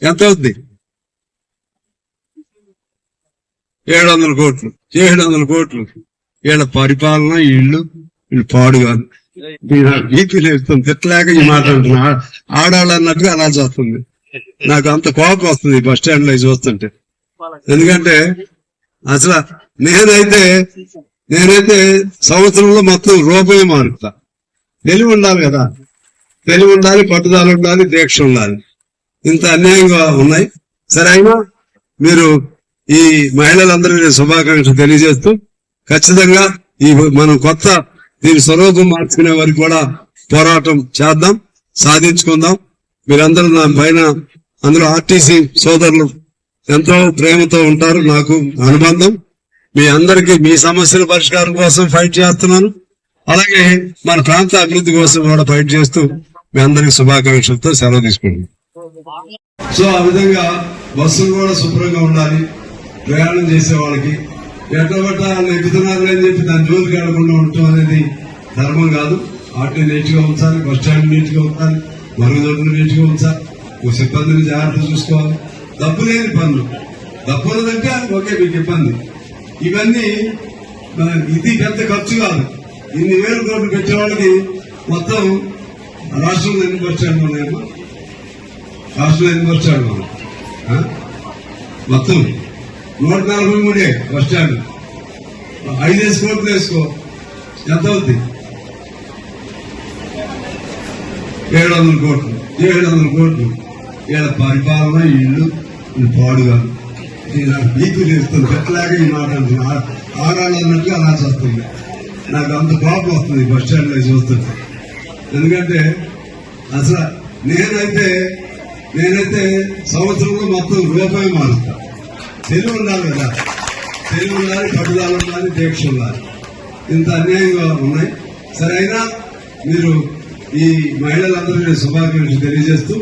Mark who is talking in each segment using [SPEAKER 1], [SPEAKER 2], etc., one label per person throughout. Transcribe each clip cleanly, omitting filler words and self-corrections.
[SPEAKER 1] ఎంత అవుద్ది? 700 కోట్లు. 700 కోట్లు. వీళ్ళ పరిపాలన వీళ్ళు పాడు కాదు. బీపీ లేస్తుంది, తిట్టలేక ఈ మాట అంటున్నా. ఆడాళ్ళు అన్నట్టుగా అలా చేస్తుంది. నాకు అంత కోపం వస్తుంది బస్ స్టాండ్ లో చూస్తుంటే. ఎందుకంటే అసలు నేనైతే సంవత్సరంలో మొత్తం రూపాయి మారుతా. తెలివి ఉండాలి కదా, తెలివి ఉండాలి, పట్టుదల ఉండాలి, దీక్ష ఉండాలి. ఇంత అన్యాయంగా ఉన్నాయి. సరే, అయినా మీరు ఈ మహిళలందరికీ శుభాకాంక్షలు తెలియజేస్తూ ఖచ్చితంగా ఈ మనం కొత్త దీని స్వరూపం మార్చుకునే వరకు కూడా పోరాటం చేద్దాం, సాధించుకుందాం. మీరందరూ నా పైన, అందులో ఆర్టీసీ సోదరులు ఎంతో ప్రేమతో ఉంటారు. నాకు అనుబంధం. మీ అందరికీ మీ సమస్యల పరిష్కారం కోసం ఫైట్ చేస్తున్నాను. అలాగే మన ప్రాంత అభివృద్ధి కోసం కూడా ఫైట్ చేస్తూ మీ అందరికి శుభాకాంక్షలతో సెలవు తీసుకుంటున్నాను. సో ఆ విధంగా బస్సులు కూడా శుభ్రంగా ఉండాలి. ప్రయాణం చేసే వాళ్ళకి ఎట్లా ఎక్కుతున్నారు అని చెప్పి దాని జోలికి వెళ్లకుండా ఉండటం అనేది ధర్మం కాదు. ఆటో నీట్ గా ఉంచాలి, బస్ స్టాండ్ నీట్ గా ఉంచాలి, మరుగుదొడ్లు నీట్ గా ఉంచాలి, సిబ్బందిని జాగ్రత్త చూసుకోవాలి. డబ్బు లేని పనులు, డబ్బు ఉన్నదంటే ఓకే మీకు ఇబ్బంది. ఇవన్నీ ఇది పెద్ద ఖర్చు కాదు. ఇన్ని వేల కోట్లు పెట్టే వాళ్ళకి మొత్తం రాష్ట్రంలో ఎన్ని బస్ స్టాండ్లు ఉన్నాయమ్మా? రాష్ట్రంలో ఎన్ని బస్ స్టాండ్లు ఉన్నాయి? మొత్తం 143 బస్ స్టాండ్. 5 కోట్లు వేసుకో, ఎంత అవుద్ది? 700 కోట్లు. 700 కోట్లు. వీళ్ళ పరిపాలన ఇల్లు పాడుగా. బీపీ లేస్తుంది, పెట్టలాగా ఈ మాట అంటుంది. ఆడాలన్నట్టుగా అలా చేస్తుంది. నాకు అంత కోపం వస్తుంది బస్ స్టాండ్ లో చూస్తుంటే. ఎందుకంటే అసలు నేనైతే సంవత్సరంలో మొత్తం రూపాయి మారుతా. తెలివి ఉండాలి కదా, తెలివి ఉండాలి, పట్టుదల ఉండాలి, దీక్ష ఉండాలి. ఇంత అన్యాయంగా ఉన్నాయి. సరే, అయినా మీరు ఈ మహిళలందరికీ శుభాకాంక్షలు తెలియజేస్తూ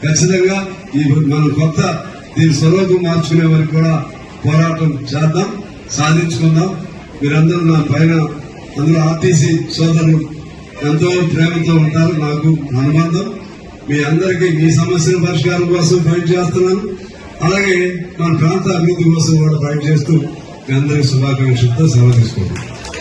[SPEAKER 1] ఖచ్చితంగా ఈ మనం కొత్త దీని స్వరూపం మార్చుకునే వరకు కూడా పోరాటం చేద్దాం, సాధించుకుందాం. మీరందరూ నా పైన, అందులో ఆర్టీసీ సోదరులు ఎంతో ప్రేమతో ఉంటారు. నాకు అనుబంధం. మీ అందరికీ మీ సమస్యల పరిష్కారం కోసం ఫైట్ చేస్తున్నాను. అలాగే మన ప్రాంత అభివృద్ధి కోసం కూడా ఫైట్ చేస్తూ మీ అందరికీ శుభాకాంక్షలతో సెలవు తీసుకుంటాను.